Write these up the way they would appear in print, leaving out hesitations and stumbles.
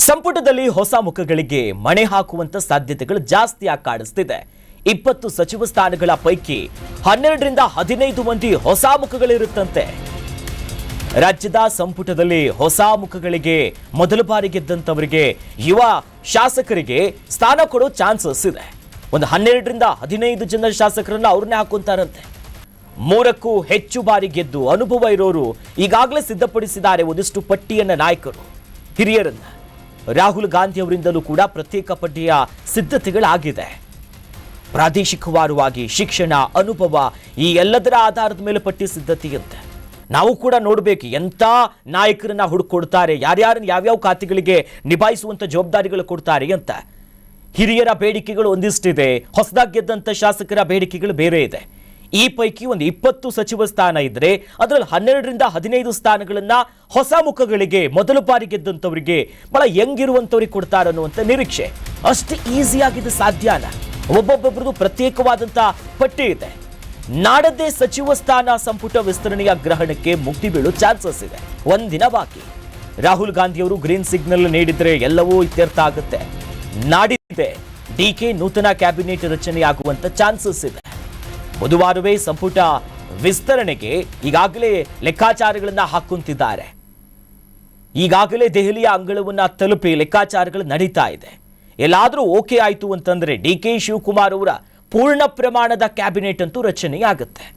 ಸಂಪುಟದಲ್ಲಿ ಹೊಸ ಮುಖಗಳಿಗೆ ಮಣೆ ಹಾಕುವಂತ ಸಾಧ್ಯತೆಗಳು ಜಾಸ್ತಿ ಕಾಣಿಸ್ತಿದೆ. 20 ಸಚಿವ ಸ್ಥಾನಗಳ ಪೈಕಿ 12 ರಿಂದ 15 ಮಂದಿ ಹೊಸ ಮುಖಗಳಿರುತ್ತಂತೆ. ರಾಜ್ಯದ ಸಂಪುಟದಲ್ಲಿ ಹೊಸ ಮುಖಗಳಿಗೆ ಮೊದಲ ಬಾರಿ ಗೆದ್ದಂತವರಿಗೆ ಯುವ ಶಾಸಕರಿಗೆ ಸ್ಥಾನ ಕೊಡೋ ಚಾನ್ಸಸ್ ಇದೆ. ಒಂದು 12 ರಿಂದ 15 ಜನ ಶಾಸಕರನ್ನ ಅವ್ರನ್ನೇ ಹಾಕೊಂತಾರಂತೆ. 3ಕ್ಕೂ ಹೆಚ್ಚು ಬಾರಿ ಗೆದ್ದು ಅನುಭವ ಇರೋರು ಈಗಾಗಲೇ ಸಿದ್ಧಪಡಿಸಿದ್ದಾರೆ ಒಂದಿಷ್ಟು ಪಟ್ಟಿಯನ್ನ ನಾಯಕರು ಹಿರಿಯರನ್ನ. ರಾಹುಲ್ ಗಾಂಧಿ ಅವರಿಂದಲೂ ಕೂಡ ಪ್ರತ್ಯೇಕ ಪಟ್ಟಿಯ ಸಿದ್ಧತೆಗಳಾಗಿದೆ. ಪ್ರಾದೇಶಿಕವಾರವಾಗಿ ಶಿಕ್ಷಣ, ಅನುಭವ ಈ ಎಲ್ಲದರ ಆಧಾರದ ಮೇಲೆ ಪಟ್ಟಿ ಸಿದ್ಧತೆಯಂತೆ. ನಾವು ಕೂಡ ನೋಡಬೇಕು ಎಂಥ ನಾಯಕರನ್ನ ಹುಡುಕೊಡ್ತಾರೆ, ಯಾರ್ಯಾರನ್ನ ಯಾವ್ಯಾವ ಖಾತೆಗಳಿಗೆ ನಿಭಾಯಿಸುವಂತ ಜವಾಬ್ದಾರಿಗಳು ಕೊಡ್ತಾರೆ ಅಂತ. ಹಿರಿಯರ ಬೇಡಿಕೆಗಳು ಒಂದಿಷ್ಟಿದೆ, ಹೊಸದಾಗಿ ಗೆದ್ದಂತ ಶಾಸಕರ ಬೇಡಿಕೆಗಳು ಬೇರೆ ಇದೆ. ಈ ಪೈಕಿ ಒಂದು 20 ಸಚಿವ ಸ್ಥಾನ ಇದ್ರೆ ಅದರಲ್ಲಿ 12 ರಿಂದ 15 ಸ್ಥಾನಗಳನ್ನ ಹೊಸ ಮುಖಗಳಿಗೆ ಮೊದಲ ಬಾರಿ ಗೆದ್ದಂತವರಿಗೆ ಬಹಳ ಹೆಂಗಿರುವಂತವ್ರಿಗೆ ಕೊಡ್ತಾರೆ ಅನ್ನುವಂತ ನಿರೀಕ್ಷೆ. ಅಷ್ಟು ಈಸಿಯಾಗಿದೆ ಸಾಧ್ಯನ? ಒಬ್ಬೊಬ್ಬರದು ಪ್ರತ್ಯೇಕವಾದಂತ ಪಟ್ಟಿ ಇದೆ. ನಾಡದ್ದೇ ಸಚಿವ ಸ್ಥಾನ ಸಂಪುಟ ವಿಸ್ತರಣೆಯ ಗ್ರಹಣಕ್ಕೆ ಮುಕ್ತಿ ಬೀಳೋ ಚಾನ್ಸಸ್ ಇದೆ. ಒಂದಿನ ಬಾಕಿ. ರಾಹುಲ್ ಗಾಂಧಿ ಅವರು ಗ್ರೀನ್ ಸಿಗ್ನಲ್ ನೀಡಿದ್ರೆ ಎಲ್ಲವೂ ಇತ್ಯರ್ಥ ಆಗುತ್ತೆ. ನಾಡಿದ್ದೆ ಡಿಕೆ ನೂತನ ಕ್ಯಾಬಿನೆಟ್ ರಚನೆಯಾಗುವಂತ ಚಾನ್ಸಸ್ ಇದೆ. ಬುಧವಾರವೇ ಸಂಪುಟ ವಿಸ್ತರಣೆಗೆ ಈಗಾಗಲೇ ಲೆಕ್ಕಾಚಾರಗಳನ್ನ ಹಾಕುತ್ತಿದ್ದಾರೆ. ಈಗಾಗಲೇ ದೆಹಲಿಯ ಅಂಗಳವನ್ನ ತಲುಪಿ ಲೆಕ್ಕಾಚಾರಗಳು ನಡೀತಾ ಇದೆ. ಎಲ್ಲಾದರೂ ಓಕೆ ಆಯಿತು ಅಂತಂದ್ರೆ ಡಿಕೆ ಶಿವಕುಮಾರ್ ಅವರ ಪೂರ್ಣ ಪ್ರಮಾಣದ ಕ್ಯಾಬಿನೆಟ್ ಅಂತೂ ರಚನೆಯಾಗುತ್ತೆ.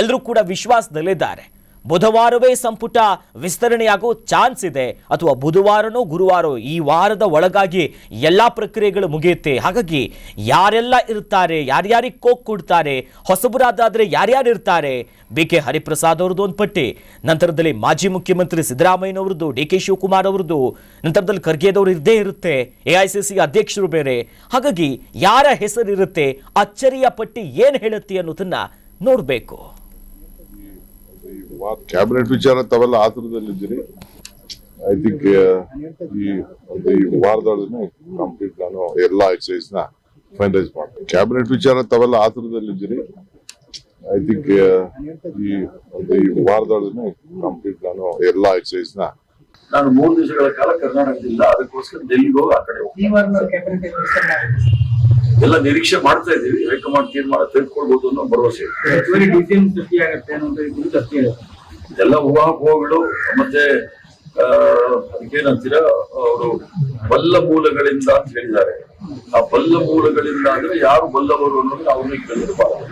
ಎಲ್ಲರೂ ಕೂಡ ವಿಶ್ವಾಸದಲ್ಲಿದ್ದಾರೆ. ಬುಧವಾರವೇ ಸಂಪುಟ ವಿಸ್ತರಣೆಯಾಗೋ ಚಾನ್ಸ್ ಇದೆ, ಅಥವಾ ಬುಧವಾರನೋ ಗುರುವಾರ ಈ ವಾರದ ಒಳಗಾಗಿ ಎಲ್ಲಾ ಪ್ರಕ್ರಿಯೆಗಳು ಮುಗಿಯುತ್ತೆ. ಹಾಗಾಗಿ ಯಾರೆಲ್ಲ ಇರ್ತಾರೆ, ಯಾರ್ಯಾರಿಗೆ ಕೋಕ್ ಕೊಡ್ತಾರೆ, ಹೊಸಬರಾದಾದ್ರೆ ಯಾರ್ಯಾರು ಇರ್ತಾರೆ, BK ಹರಿಪ್ರಸಾದ್ ಅವ್ರದ್ದು ಒಂದು ಪಟ್ಟಿ, ನಂತರದಲ್ಲಿ ಮಾಜಿ ಮುಖ್ಯಮಂತ್ರಿ ಸಿದ್ದರಾಮಯ್ಯನವ್ರದ್ದು, DK ಶಿವಕುಮಾರ್ ಅವ್ರದ್ದು, ನಂತರದಲ್ಲಿ ಖರ್ಗೆದವರು ಇದ್ದೇ ಇರುತ್ತೆ, AICC ಅಧ್ಯಕ್ಷರು ಬೇರೆ. ಹಾಗಾಗಿ ಯಾರ ಹೆಸರಿರುತ್ತೆ, ಅಚ್ಚರಿಯ ಪಟ್ಟಿ ಏನ್ ಹೇಳುತ್ತೆ ಅನ್ನೋದನ್ನ ನೋಡ್ಬೇಕು. ಕ್ಯಾಬಿನೆಟ್ ವಿಚಾರ ತಾವೆಲ್ಲ ಆತುರದಲ್ಲಿದ್ದೀರಿ. ಐ ಥಿಂಕ್ ಈ ವಾರದೊಳಗೆ ಕಂಪ್ಲೀಟ್ ನಾನು ಎಲ್ಲಾ ಎಕ್ಸೈಸ್ ನ ಫೈನಲೈಸ್ ಮಾಡ್ತೀನಿ. ಕ್ಯಾಬಿನೆಟ್ ವಿಚಾರ ತಾವೆಲ್ಲ ಆತುರದಲ್ಲಿದ್ದೀರಿ. ಐ ಥಿಂಕ್ ಈ ವಾರದೊಳಗೆ ಕಂಪ್ಲೀಟ್ ನಾನು ಎಲ್ಲಾ ಎಕ್ಸೈಸ್ ನ ನಾನು 3 ದಿವಸಗಳ ಕಾಲ ಕರ್ನಾಟಕದಿಂದ ಅದಕ್ಕೋಸ್ಕರ ಡೆಲ್ಲಿಗೆ ಹೋಗಿ ಆ ಕಡೆ ಎಲ್ಲ ನಿರೀಕ್ಷೆ ಮಾಡ್ತಾ ಇದ್ದೀವಿ. ಹೈಕಮಾಂಡ್ ತೀರ್ಮಾನ ತೆಗೆದುಕೊಳ್ಬಹುದು ಅನ್ನೋ ಭರವಸೆ ಇದೆಲ್ಲ ಊಹಾಪೋಹಗಳು. ಮತ್ತೆ ಅದಕ್ಕೇನಂತೀರ, ಅವರು ಬಲ್ಲ ಮೂಲಗಳಿಂದ ಅಂತ ಹೇಳಿದ್ದಾರೆ. ಆ ಬಲ್ಲ ಮೂಲಗಳಿಂದ ಅಂದ್ರೆ ಯಾರು ಬಲ್ಲವರು ಅನ್ನೋದು ಅವ್ರನ್ನ ಕೇಳಿರಬಾರದು.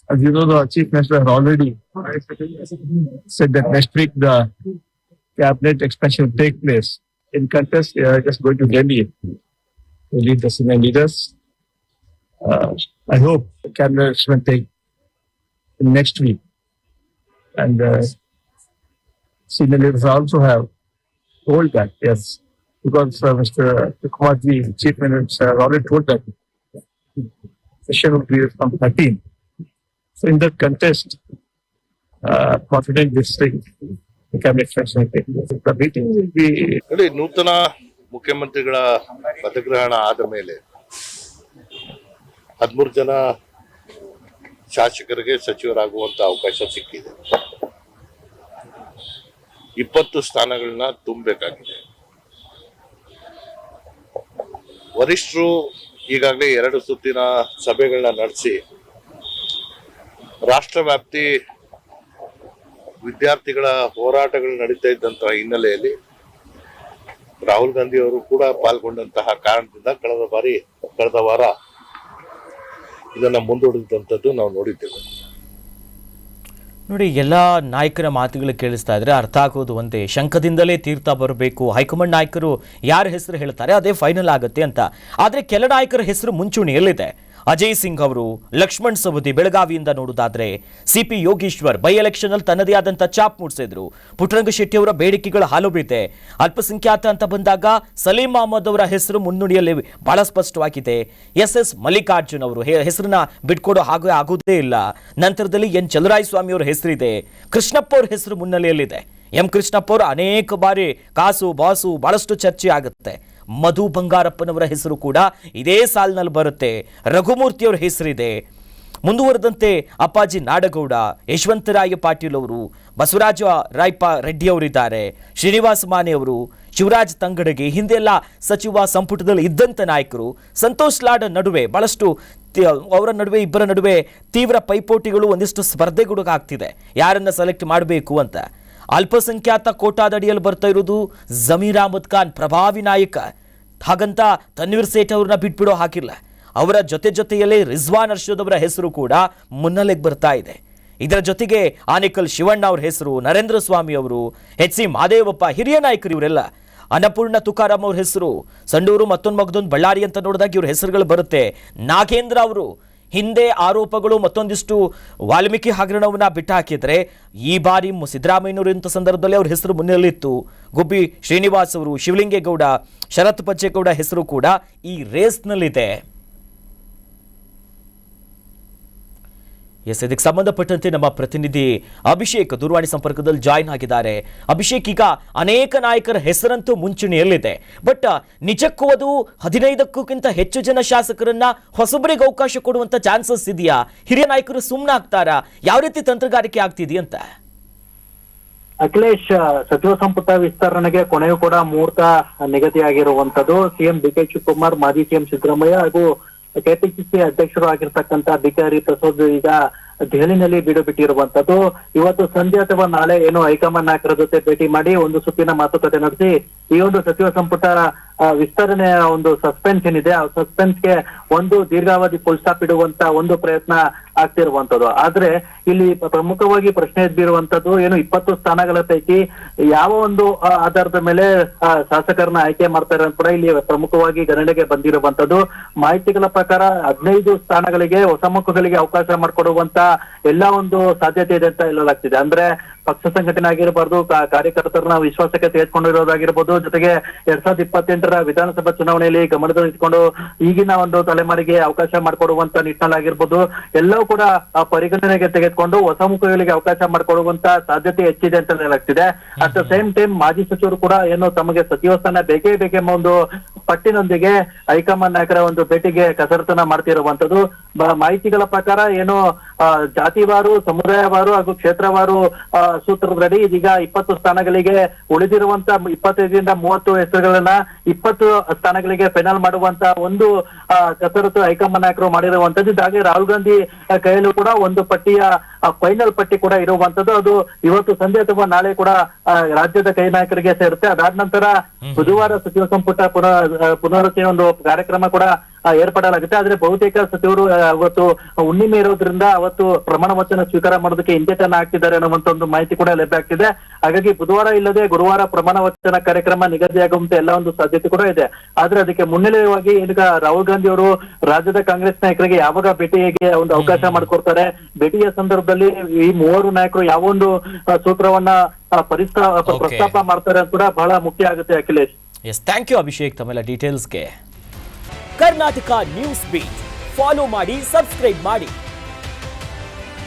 As you know, the Chief Minister has already said that next week the cabinet expansion will take place. In contest, they are just going to Delhi to lead the senior leaders. I hope the cabinet will take next week. And senior leaders also have told that, yes, because Mr. Kumarji, Chief Minister, has already told that session will be from 13. So in that contest, confident this thing, the cabinet expansion will take place. The meeting will be... ನೂತನ ಮುಖ್ಯಮಂತ್ರಿಗಳ ಪದಗ್ರಹಣ ಆದ ಮೇಲೆ 13 ಜನ ಶಾಸಕರಿಗೆ ಸಚಿವರಾಗುವಂತ ಅವಕಾಶ ಸಿಕ್ಕಿದೆ. 20 ಸ್ಥಾನಗಳನ್ನ ತುಂಬಬೇಕಾಗಿದೆ. ವರಿಷ್ಠರು ಈಗಾಗಲೇ 2 ಸುತ್ತಿನ ಸಭೆಗಳನ್ನ ನಡೆಸಿ ರಾಷ್ಟ್ರವ್ಯಾಪ್ತಿ ವಿದ್ಯಾರ್ಥಿಗಳ ಹೋರಾಟಗಳು ನಡೀತಾ ಇದ್ದಂತಹ ಹಿನ್ನೆಲೆಯಲ್ಲಿ ರಾಹುಲ್ ಗಾಂಧಿ ಅವರು ಕೂಡ ಪಾಲ್ಗೊಂಡಂತಹ ಕಾರಣದಿಂದ ಕಳೆದ ವಾರ ಇದನ್ನ ಮುಂದೂಡಿದಂಥದ್ದು ನಾವು ನೋಡಿದ್ದೇವೆ. ನೋಡಿ, ಎಲ್ಲ ನಾಯಕರ ಮಾತುಗಳು ಕೇಳಿಸ್ತಾ ಇದ್ರೆ ಅರ್ಥ ಆಗೋದು ಒಂದೇ, ಶಂಕದಿಂದಲೇ ತೀರ್ಥ ಬರಬೇಕು. ಹೈಕಮಾಂಡ್ ನಾಯಕರು ಯಾರ ಹೆಸರು ಹೇಳ್ತಾರೆ ಅದೇ ಫೈನಲ್ ಆಗುತ್ತೆ ಅಂತ. ಆದ್ರೆ ಕೆಲ ನಾಯಕರ ಹೆಸರು ಮುಂಚೂಣಿಯಲ್ಲಿದೆ. ಅಜಯ್ ಸಿಂಗ್ ಅವರು, ಲಕ್ಷ್ಮಣ್ ಸವದಿ ಬೆಳಗಾವಿಯಿಂದ ನೋಡುವುದಾದ್ರೆ, CP ಯೋಗೀಶ್ವರ್ ಬೈ ಎಲೆಕ್ಷನ್ ಅಲ್ಲಿ ತನ್ನದೇ ಆದಂತ ಚಾಪ್ ಮೂಡಿಸಿದ್ರು. ಪುಟ್ಟರಂಗ ಶೆಟ್ಟಿ ಅವರ ಬೇಡಿಕೆಗಳು ಹಾಲುಬಿದೆ. ಅಲ್ಪಸಂಖ್ಯಾತ ಅಂತ ಬಂದಾಗ ಸಲೀಂ ಅಹಮದ್ ಅವರ ಹೆಸರು ಮುನ್ನುಡಿಯಲ್ಲಿ ಬಹಳ ಸ್ಪಷ್ಟವಾಗಿದೆ. SS ಮಲ್ಲಿಕಾರ್ಜುನ್ ಅವರು ಹೆಸರನ್ನ ಬಿಟ್ಕೊಡೋ ಹಾಗೆ ಆಗುವುದೇ ಇಲ್ಲ. ನಂತರದಲ್ಲಿ N ಚಲುವರಾಯಸ್ವಾಮಿ ಅವರ ಹೆಸರಿದೆ. ಕೃಷ್ಣಪ್ಪ ಅವ್ರ ಹೆಸರು ಮುನ್ನೆಲೆಯಲ್ಲಿದೆ. M ಕೃಷ್ಣಪ್ಪ ಅವರು ಅನೇಕ ಬಾರಿ ಕಾಸು ಬಾಸು ಬಹಳಷ್ಟು ಚರ್ಚೆ ಆಗುತ್ತೆ. ಮಧು ಬಂಗಾರಪ್ಪನವರ ಹೆಸರು ಕೂಡ ಇದೇ ಸಾಲಿನಲ್ಲಿ ಬರುತ್ತೆ. ರಘುಮೂರ್ತಿ ಅವರ ಹೆಸರಿದೆ. ಮುಂದುವರೆದಂತೆ ಅಪ್ಪಾಜಿ ನಾಡಗೌಡ, ಯಶವಂತರಾಯ ಪಾಟೀಲ್ ಅವರು, ಬಸವರಾಜ ರಾಯಪ್ಪ ರೆಡ್ಡಿ ಅವರಿದ್ದಾರೆ, ಶ್ರೀನಿವಾಸ ಮಾನೆ ಅವರು, ಶಿವರಾಜ್ ತಂಗಡಗಿ, ಹಿಂದೆಲ್ಲ ಸಚಿವ ಸಂಪುಟದಲ್ಲಿ ಇದ್ದಂಥ ನಾಯಕರು. ಸಂತೋಷ್ ಲಾಡ್ ನಡುವೆ ಬಹಳಷ್ಟು ಅವರ ನಡುವೆ ಇಬ್ಬರ ನಡುವೆ ತೀವ್ರ ಪೈಪೋಟಿಗಳು, ಒಂದಿಷ್ಟು ಸ್ಪರ್ಧೆಗಳು ಆಗ್ತಿದೆ ಯಾರನ್ನ ಸೆಲೆಕ್ಟ್ ಮಾಡಬೇಕು ಅಂತ. ಅಲ್ಪಸಂಖ್ಯಾತ ಕೋಟಾದಡಿಯಲ್ಲಿ ಬರ್ತಾ ಇರೋದು ಜಮೀರ್ ಅಹಮದ್ ಖಾನ್, ಪ್ರಭಾವಿ ನಾಯಕ. ಹಾಗಂತ ತನ್ವೀರ್ ಸೇಠ್ ಅವ್ರನ್ನ ಬಿಟ್ಬಿಡೋ ಹಾಕಿಲ್ಲ. ಅವರ ಜೊತೆಯಲ್ಲೇ ರಿಜ್ವಾನ್ ಅರ್ಷದ್ ಅವರ ಹೆಸರು ಕೂಡ ಮುನ್ನೆಲೆಗೆ ಬರ್ತಾ ಇದೆ. ಇದರ ಜೊತೆಗೆ ಆನೇಕಲ್ ಶಿವಣ್ಣ ಅವ್ರ ಹೆಸರು, ನರೇಂದ್ರ ಸ್ವಾಮಿ ಅವರು, ಎಚ್ ಸಿ ಮಹದೇವಪ್ಪ, ಹಿರಿಯ ನಾಯಕರು ಇವರೆಲ್ಲ. ಅನ್ನಪೂರ್ಣ ತುಕಾರಾಮ್ ಅವ್ರ ಹೆಸರು, ಸಂಡೂರು ಮತ್ತೊಂದು ಬಳ್ಳಾರಿ ಅಂತ ನೋಡಿದಾಗ ಇವ್ರ ಹೆಸರುಗಳು ಬರುತ್ತೆ. ನಾಗೇಂದ್ರ ಅವರು ಹಿಂದೆ ಆರೋಪಗಳು ಮತ್ತೊಂದಿಷ್ಟು ವಾಲ್ಮೀಕಿ ಹಗರಣವನ್ನ ಬಿಟ್ಟು ಹಾಕಿದ್ರೆ ಈ ಬಾರಿ ಸಿದ್ದರಾಮಯ್ಯನವರು ಇಂಥ ಸಂದರ್ಭದಲ್ಲಿ ಅವ್ರ ಹೆಸರು ಮುನ್ನೆಲೆಯಿತ್ತು. ಗುಬ್ಬಿ ಶ್ರೀನಿವಾಸ್ ಅವರು, ಶಿವಲಿಂಗೇಗೌಡ, ಶರತ್ ಬಚ್ಚೇಗೌಡ ಹೆಸರು ಕೂಡ ಈ ರೇಸ್ನಲ್ಲಿದೆ. ಎಸ್, ಇದಕ್ಕೆ ಸಂಬಂಧಪಟ್ಟಂತೆ ನಮ್ಮ ಪ್ರತಿನಿಧಿ ಅಭಿಷೇಕ್ ದೂರವಾಣಿ ಸಂಪರ್ಕದಲ್ಲಿ ಜಾಯಿನ್ ಆಗಿದ್ದಾರೆ. ಅಭಿಷೇಕ್, ಈಗ ಅನೇಕ ನಾಯಕರ ಹೆಸರಂತೂ ಮುಂಚೂಣಿಯಲ್ಲಿದೆ, ಬಟ್ ನಿಜಕ್ಕೂ ಅದು 15ಕ್ಕಿಂತ ಹೆಚ್ಚು ಜನ ಶಾಸಕರನ್ನ ಹೊಸಬರಿಗೆ ಅವಕಾಶ ಕೊಡುವಂತ ಚಾನ್ಸಸ್ ಇದೆಯಾ? ಹಿರಿಯ ನಾಯಕರು ಸುಮ್ಮನಾಗ್ತಾರಾ? ಯಾವ ರೀತಿ ತಂತ್ರಗಾರಿಕೆ ಆಗ್ತಿದೆಯಂತ? ಅಖಿಲೇಶ್, ಸಚಿವ ಸಂಪುಟ ವಿಸ್ತರಣೆಗೆ ಕೊನೆಯೂ ಕೂಡ ಮುಹೂರ್ತ ನಿಗದಿಯಾಗಿರುವಂತದ್ದು. ಸಿಎಂ ಡಿ ಕೆ ಶಿವಕುಮಾರ್, ಮಾಜಿ ಸಿಎಂ ಸಿದ್ದರಾಮಯ್ಯ ಹಾಗೂ ಕೆಪಿಸಿಸಿ ಅಧ್ಯಕ್ಷರು ಆಗಿರ್ತಕ್ಕಂಥ ಬಿಕೆ ಹರಿಪ್ರಸಾದ್ ಈಗ ದೆಹಲಿನಲ್ಲಿ ಬೀಡು ಬಿಟ್ಟಿರುವಂತದ್ದು. ಇವತ್ತು ಸಂಜೆ ಅಥವಾ ನಾಳೆ ಏನು ಹೈಕಮಾಂಡ್ ನಾಯಕರ ಜೊತೆ ಭೇಟಿ ಮಾಡಿ ಒಂದು ಸುತ್ತಿನ ಮಾತುಕತೆ ನಡೆಸಿ ಈ ಒಂದು ಸಚಿವ ಸಂಪುಟ ವಿಸ್ತರಣೆಯ ಒಂದು ಸಸ್ಪೆನ್ಸ್ ಏನಿದೆ ಆ ಸಸ್ಪೆನ್ಸ್ಗೆ ಒಂದು ದೀರ್ಘಾವಧಿ ಫುಲ್ ಸ್ಟಾಪ್ ಇಡುವಂತ ಒಂದು ಪ್ರಯತ್ನ ಆಗ್ತಿರುವಂತದ್ದು. ಆದ್ರೆ ಇಲ್ಲಿ ಪ್ರಮುಖವಾಗಿ ಪ್ರಶ್ನೆ ಎದ್ದಿರುವಂತದ್ದು ಏನು 20 ಸ್ಥಾನಗಳ ಪೈಕಿ ಯಾವ ಒಂದು ಆಧಾರದ ಮೇಲೆ ಶಾಸಕರನ್ನ ಆಯ್ಕೆ ಮಾಡ್ತಾರೆ ಅಂತ ಕೂಡ ಇಲ್ಲಿ ಪ್ರಮುಖವಾಗಿ ಗಣನೆಗೆ ಬಂದಿರುವಂತದ್ದು. ಮಾಹಿತಿಗಳ ಪ್ರಕಾರ 15 ಸ್ಥಾನಗಳಿಗೆ ಹೊಸ ಮುಖಗಳಿಗೆ ಅವಕಾಶ ಮಾಡಿಕೊಡುವಂತ ಎಲ್ಲಾ ಒಂದು ಸಾಧ್ಯತೆ ಇದೆ ಅಂತ ಹೇಳಲಾಗ್ತಿದೆ. ಅಂದ್ರೆ ಪಕ್ಷ ಸಂಘಟನೆ ಆಗಿರಬಾರ್ದು, ಕಾರ್ಯಕರ್ತರನ್ನ ವಿಶ್ವಾಸಕ್ಕೆ ತೆಗೆದುಕೊಂಡಿರೋದಾಗಿರ್ಬೋದು, ಜೊತೆಗೆ 2028ರ ವಿಧಾನಸಭಾ ಚುನಾವಣೆಯಲ್ಲಿ ಗಮನದಲ್ಲಿಟ್ಕೊಂಡು ಈಗಿನ ಒಂದು ತಲೆಮಾರಿಗೆ ಅವಕಾಶ ಮಾಡಿಕೊಡುವಂತ ನಿಟ್ಟಿನಲ್ಲಾಗಿರ್ಬೋದು, ಎಲ್ಲವೂ ಕೂಡ ಪರಿಗಣನೆಗೆ ತೆಗೆದುಕೊಂಡು ಹೊಸ ಮುಖಗಳಿಗೆ ಅವಕಾಶ ಮಾಡಿಕೊಡುವಂತ ಸಾಧ್ಯತೆ ಹೆಚ್ಚಿದೆ ಅಂತ ಹೇಳಲಾಗ್ತಿದೆ. ಅಟ್ ದ ಸೇಮ್ ಟೈಮ್ ಮಾಜಿ ಸಚಿವರು ಕೂಡ ಏನು ತಮಗೆ ಸಚಿವ ಸ್ಥಾನ ಬೇಕೆಂಬ ಒಂದು ಪಟ್ಟಿನೊಂದಿಗೆ ಹೈಕಮಾಂಡ್ ನಾಯಕರ ಒಂದು ಭೇಟಿಗೆ ಕಸರತ್ತನ್ನ ಮಾಡ್ತಿರುವಂತದ್ದು. ಮಾಹಿತಿಗಳ ಪ್ರಕಾರ ಏನು ಜಾತಿವಾರು, ಸಮುದಾಯವಾರು ಹಾಗೂ ಕ್ಷೇತ್ರವಾರು ಸೂತ್ರದಡಿ ಇದೀಗ 20 ಸ್ಥಾನಗಳಿಗೆ ಉಳಿದಿರುವಂತ 25ರಿಂದ 30 ಹೆಸರುಗಳನ್ನ 20 ಸ್ಥಾನಗಳಿಗೆ ಫೈನಲ್ ಮಾಡುವಂತ ಒಂದು ಕಸರತ್ತು ಹೈಕಮಾಂಡ್ ನಾಯಕರು ಮಾಡಿರುವಂತದ್ದು. ಹಾಗೆ ರಾಹುಲ್ ಗಾಂಧಿ ಕೈಯಲ್ಲೂ ಕೂಡ ಒಂದು ಪಟ್ಟಿಯ ಫೈನಲ್ ಪಟ್ಟಿ ಕೂಡ ಇರುವಂತದ್ದು. ಅದು ಇವತ್ತು ಸಂಜೆ ಅಥವಾ ನಾಳೆ ಕೂಡ ರಾಜ್ಯದ ಕೈ ನಾಯಕರಿಗೆ ಸೇರುತ್ತೆ. ಅದಾದ ನಂತರ ಬುಧವಾರ ಸಚಿವ ಸಂಪುಟ ಪುನರಚನೆ ಒಂದು ಕಾರ್ಯಕ್ರಮ ಕೂಡ ಏರ್ಪಡಲಾಗುತ್ತೆ. ಆದ್ರೆ ಬಹುತೇಕ ಸಚಿವರು ಅವತ್ತು ಹುಣ್ಣಿಮೆ ಇರೋದ್ರಿಂದ ಅವತ್ತು ಪ್ರಮಾಣ ವಚನ ಸ್ವೀಕಾರ ಮಾಡೋದಕ್ಕೆ ಹಿಂದೇಟನ್ನ ಹಾಕ್ತಿದ್ದಾರೆ ಅನ್ನುವಂತ ಒಂದು ಮಾಹಿತಿ ಕೂಡ ಲಭ್ಯ ಆಗ್ತಿದೆ. ಹಾಗಾಗಿ ಬುಧವಾರ ಇಲ್ಲದೆ ಗುರುವಾರ ಪ್ರಮಾಣ ವಚನ ಕಾರ್ಯಕ್ರಮ ನಿಗದಿಯಾಗುವಂತ ಎಲ್ಲ ಒಂದು ಸಾಧ್ಯತೆ ಕೂಡ ಇದೆ. ಆದ್ರೆ ಅದಕ್ಕೆ ಮುನ್ನೆಲೆಯಾಗಿ ಈಗ ರಾಹುಲ್ ಗಾಂಧಿ ಅವರು ರಾಜ್ಯದ ಕಾಂಗ್ರೆಸ್ ನಾಯಕರಿಗೆ ಯಾವಾಗ ಭೇಟಿಗೆ ಒಂದು ಅವಕಾಶ ಮಾಡಿಕೊಡ್ತಾರೆ, ಭೇಟಿಯ ಸಂದರ್ಭದಲ್ಲಿ ಈ ಮೂವರು ನಾಯಕರು ಯಾವೊಂದು ಸೂತ್ರವನ್ನ ಪ್ರಸ್ತಾಪ ಮಾಡ್ತಾರೆ ಅಂತ ಕೂಡ ಬಹಳ ಮುಖ್ಯ ಆಗುತ್ತೆ. Akhilesh, yes, thank you Abhishek ತಮ್ಮೆಲ್ಲ ಡೀಟೇಲ್ಸ್ಗೆ. ಕರ್ನಾಟಕ ನ್ಯೂಸ್ ಬೀಟ್ ಫಾಲೋ ಮಾಡಿ, ಸಬ್ಸ್ಕ್ರೈಬ್ ಮಾಡಿ.